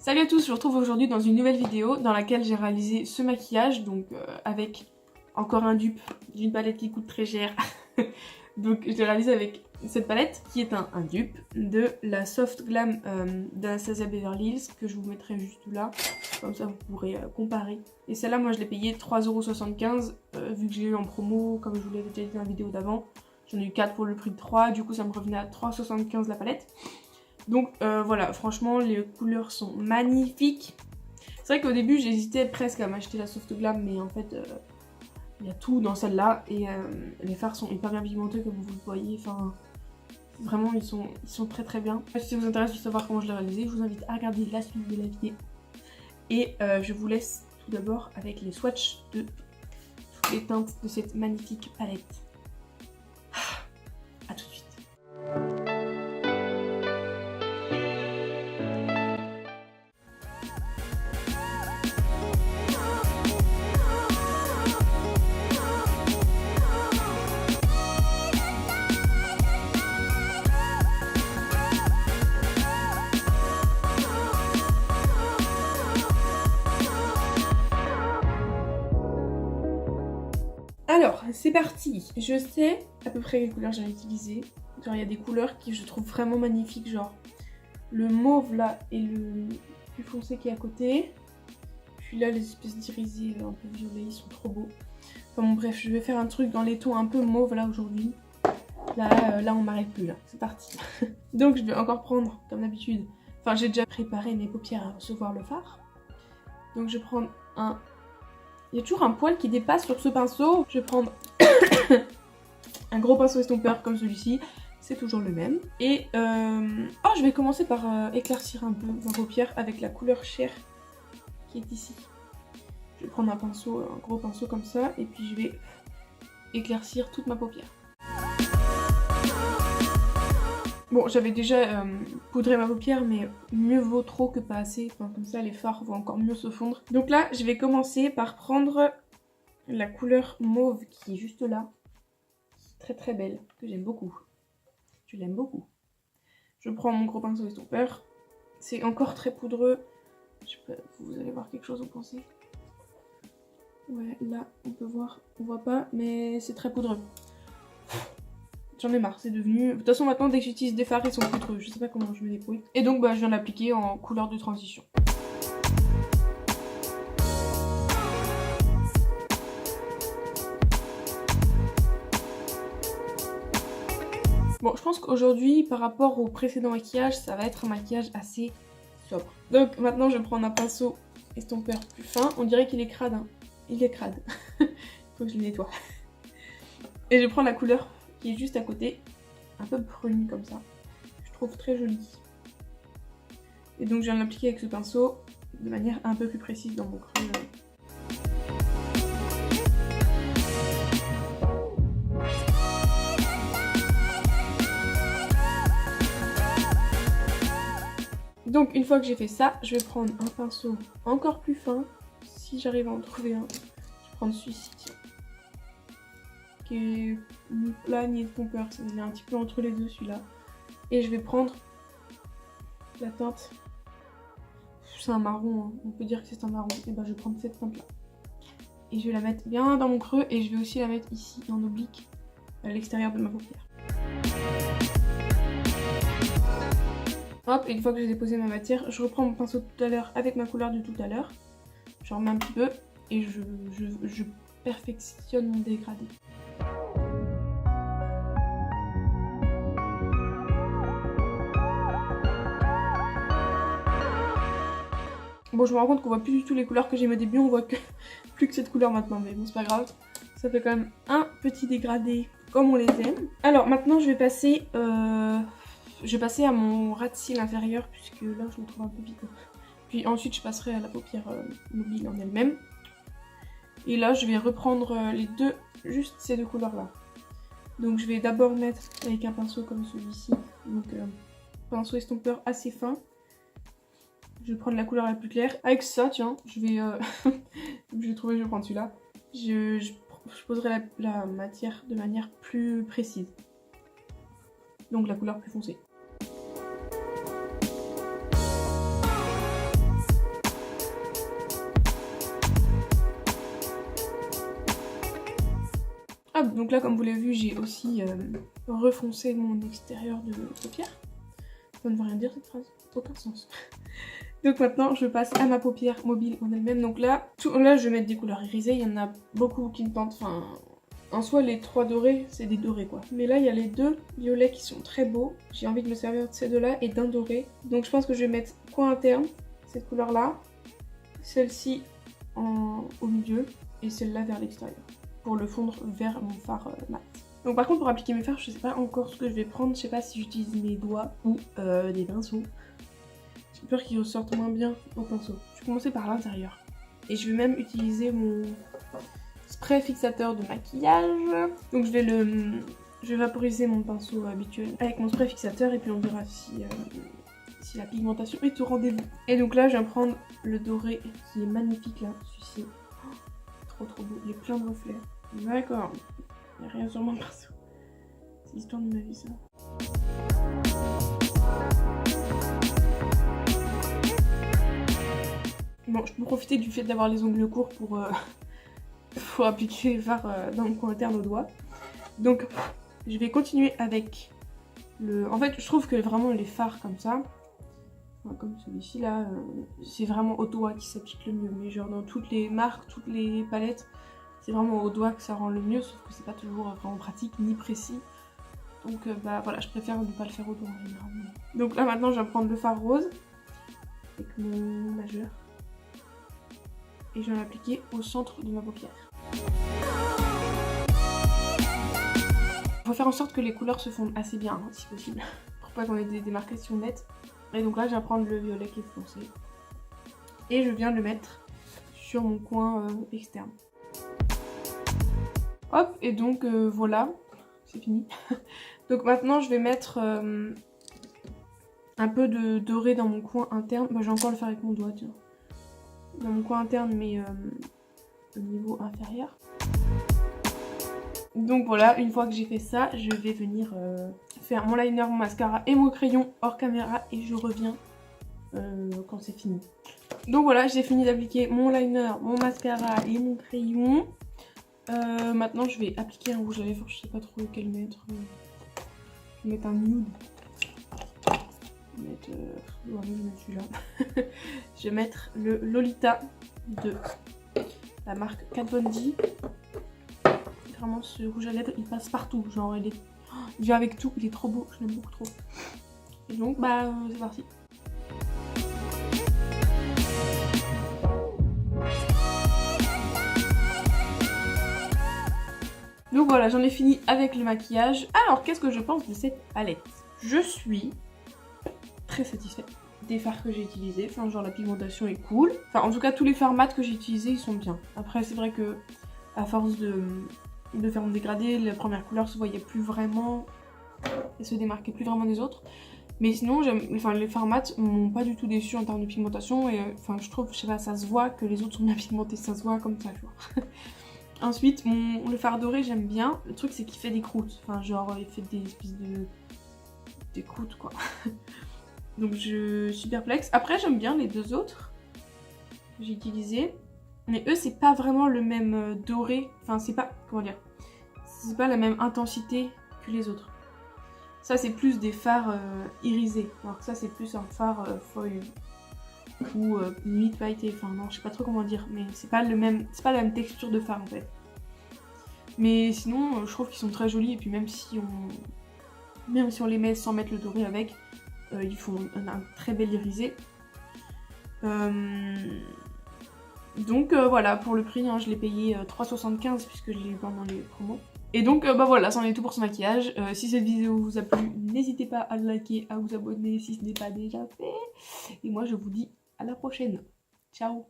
Salut à tous, je vous retrouve aujourd'hui dans une nouvelle vidéo dans laquelle j'ai réalisé ce maquillage, donc avec encore un dupe d'une palette qui coûte très cher. Donc je l'ai réalisé avec cette palette qui est un dupe de la Soft Glam d'Anastasia Beverly Hills que je vous mettrai juste là, comme ça vous pourrez comparer. Et celle-là moi je l'ai payée 3,75 € vu que j'ai eu en promo, comme je vous l'avais déjà dit dans la vidéo d'avant. J'en ai eu 4 pour le prix de 3, du coup ça me revenait à 3,75 € la palette. Donc voilà, franchement les couleurs sont magnifiques. C'est vrai qu'au début j'hésitais presque à m'acheter la Soft Glam, mais en fait il y a tout dans celle-là et les fards sont hyper bien pigmentés comme vous le voyez. Enfin vraiment ils sont très très bien. Si ça vous intéresse de savoir comment je l'ai réalisé, je vous invite à regarder la suite de la vidéo. Et je vous laisse tout d'abord avec les swatchs de toutes les teintes de cette magnifique palette. A tout de suite. Alors, c'est parti. Je sais à peu près quelles couleurs j'allais utiliser. Genre, il y a des couleurs qui je trouve vraiment magnifiques, genre le mauve là et le plus foncé qui est à côté. Puis là, les espèces d'irisés un peu violets, ils sont trop beaux. Enfin bon, bref, je vais faire un truc dans les tons un peu mauve là aujourd'hui. Là, on m'arrête plus là. C'est parti. Donc, je vais encore prendre, comme d'habitude. Enfin, j'ai déjà préparé mes paupières à recevoir le fard. Donc, je vais prendre un... Il y a toujours un poil qui dépasse sur ce pinceau. Je vais prendre un gros pinceau estompeur comme celui-ci. C'est toujours le même. Et oh, je vais commencer par éclaircir un peu ma paupière avec la couleur chair qui est ici. Je vais prendre un pinceau, un gros pinceau comme ça. Et puis je vais éclaircir toute ma paupière. Bon, j'avais déjà poudré ma paupière, mais mieux vaut trop que pas assez. Enfin, comme ça, les fards vont encore mieux se fondre. Donc là, je vais commencer par prendre la couleur mauve qui est juste là. Très très belle, que j'aime beaucoup. Je l'aime beaucoup. Je prends mon gros pinceau estompeur. C'est encore très poudreux. Vous allez voir quelque chose, vous pensez? Ouais, là, on peut voir. On voit pas, mais c'est très poudreux. J'en ai marre, c'est devenu... De toute façon, maintenant, dès que j'utilise des fards, ils sont poudreux. Je sais pas comment je me débrouille. Et donc, bah, je viens l'appliquer en couleur de transition. Bon, je pense qu'aujourd'hui, par rapport au précédent maquillage, ça va être un maquillage assez sobre. Donc, maintenant, je vais prendre un pinceau estompeur plus fin. On dirait qu'il est crade, hein. Il est crade. Faut que je le nettoie. Et je prends la couleur qui est juste à côté. Un peu brune comme ça. Je trouve très jolie. Et donc je viens de l'appliquer avec ce pinceau de manière un peu plus précise dans mon creux. Donc une fois que j'ai fait ça, je vais prendre un pinceau encore plus fin. Si j'arrive à en trouver un. Je vais prendre celui-ci. Qui est ni plat ni estompeur, il est un petit peu entre les deux celui-là. Et je vais prendre la teinte, c'est un marron, hein. On peut dire que c'est un marron, et ben je vais prendre cette teinte là. Et je vais la mettre bien dans mon creux et je vais aussi la mettre ici en oblique à l'extérieur de ma paupière. Hop, et une fois que j'ai déposé ma matière, je reprends mon pinceau de tout à l'heure avec ma couleur de tout à l'heure. Je remets un petit peu et je perfectionne mon dégradé. Bon, je me rends compte qu'on voit plus du tout les couleurs que j'ai au début, on voit plus que cette couleur maintenant, mais bon, c'est pas grave. Ça fait quand même un petit dégradé comme on les aime. Alors maintenant, je vais passer à mon ras de cils inférieur, puisque là, je me trouve un peu vide. Puis ensuite, je passerai à la paupière mobile en elle-même. Et là, je vais reprendre les deux, juste ces deux couleurs-là. Donc je vais d'abord mettre avec un pinceau comme celui-ci, donc pinceau estompeur assez fin. Je vais prendre la couleur la plus claire. Avec ça, tiens, je vais... je vais trouver, je vais prendre celui-là. Je poserai la matière de manière plus précise. Donc la couleur plus foncée. Hop, donc là comme vous l'avez vu, j'ai aussi refoncé mon extérieur de paupière. Ça ne veut rien dire cette phrase, aucun sens. Donc maintenant je passe à ma paupière mobile en elle-même. Donc là, là je vais mettre des couleurs irisées, il y en a beaucoup qui me tentent, enfin en soi les 3 dorés c'est des dorés quoi. Mais là il y a les 2 violets qui sont très beaux, j'ai envie de me servir de ces 2 là et d'un doré. Donc je pense que je vais mettre coin interne, cette couleur là, celle-ci au milieu et celle-là vers l'extérieur pour le fondre vers mon fard mat. Donc par contre pour appliquer mes fards je sais pas encore ce que je vais prendre, je sais pas si j'utilise mes doigts ou des pinceaux. J'ai peur qu'ils ressortent moins bien au pinceau. Je vais commencer par l'intérieur. Et je vais même utiliser mon spray fixateur de maquillage. Donc je vais vaporiser mon pinceau habituel avec mon spray fixateur et puis on verra si la pigmentation est au rendez-vous. Et donc là je viens prendre le doré qui est magnifique là, celui-ci. Oh, trop beau, il est plein de reflets. D'accord, il n'y a rien sur mon pinceau. C'est l'histoire de ma vie ça. Bon, je peux profiter du fait d'avoir les ongles courts pour appliquer les fards dans le coin interne au doigt. Donc, je vais continuer avec le... En fait, je trouve que vraiment les fards comme ça, comme celui-ci là, c'est vraiment au doigt qui s'applique le mieux. Mais genre dans toutes les marques, toutes les palettes, c'est vraiment au doigt que ça rend le mieux, sauf que c'est pas toujours vraiment pratique ni précis. Donc bah voilà, je préfère ne pas le faire au doigt en général. Donc là maintenant, je vais prendre le fard rose avec mon majeur. Et je vais l'appliquer au centre de ma paupière. Il faut faire en sorte que les couleurs se fondent assez bien, hein, si possible, pour pas qu'on ait des démarcations nettes. Et donc là, je vais prendre le violet qui est foncé. Et je viens le mettre sur mon coin externe. Hop, et donc voilà, c'est fini. Donc maintenant, je vais mettre un peu de doré dans mon coin interne. Bah, je vais encore le faire avec mon doigt, tiens. Dans mon coin interne mais au niveau inférieur. Donc voilà, une fois que j'ai fait ça, je vais venir faire mon liner, mon mascara et mon crayon hors caméra et je reviens quand c'est fini. Donc voilà, j'ai fini d'appliquer mon liner, mon mascara et mon crayon. Maintenant je vais appliquer un rouge à lèvres, je sais pas trop lequel mettre. Je vais mettre un nude. Je vais mettre celui-là. Je vais mettre le Lolita de la marque Kat Von D. Vraiment ce rouge à lèvres il passe partout, genre il vient avec tout, il est trop beau, je l'aime beaucoup trop. Et donc bah c'est parti. Donc voilà, j'en ai fini avec le maquillage. Alors qu'est-ce que je pense de cette palette? Je suis très satisfaite des fards que j'ai utilisés, enfin genre la pigmentation est cool. Enfin en tout cas tous les fards mat que j'ai utilisés ils sont bien. Après c'est vrai que à force de faire mon dégradé, la première couleur se voyait plus vraiment, elle se démarquait plus vraiment des autres. Mais sinon les fards mat m'ont pas du tout déçu en termes de pigmentation et enfin je trouve, je sais pas, ça se voit que les autres sont bien pigmentés, ça se voit comme ça tu vois. Ensuite le fard doré j'aime bien, le truc c'est qu'il fait des croûtes, enfin genre il fait des espèces des croûtes quoi. Donc je suis perplexe. Après j'aime bien les 2 autres que j'ai utilisés. Mais eux c'est pas vraiment le même doré. Enfin c'est pas, comment dire, c'est pas la même intensité que les autres. Ça c'est plus des fards irisés. Alors que ça c'est plus un fard foil. Ou nuit pailletée. Enfin non je sais pas trop comment dire. Mais c'est pas la même texture de fard en fait. Mais sinon je trouve qu'ils sont très jolis. Et puis même si on les met sans mettre le doré avec, ils font un très bel irisé. Donc voilà, pour le prix, hein, je l'ai payé 3,75 puisque je l'ai eu pendant les promos. Et donc bah voilà, c'en est tout pour ce maquillage. Si cette vidéo vous a plu, n'hésitez pas à liker, à vous abonner si ce n'est pas déjà fait. Et moi je vous dis à la prochaine. Ciao!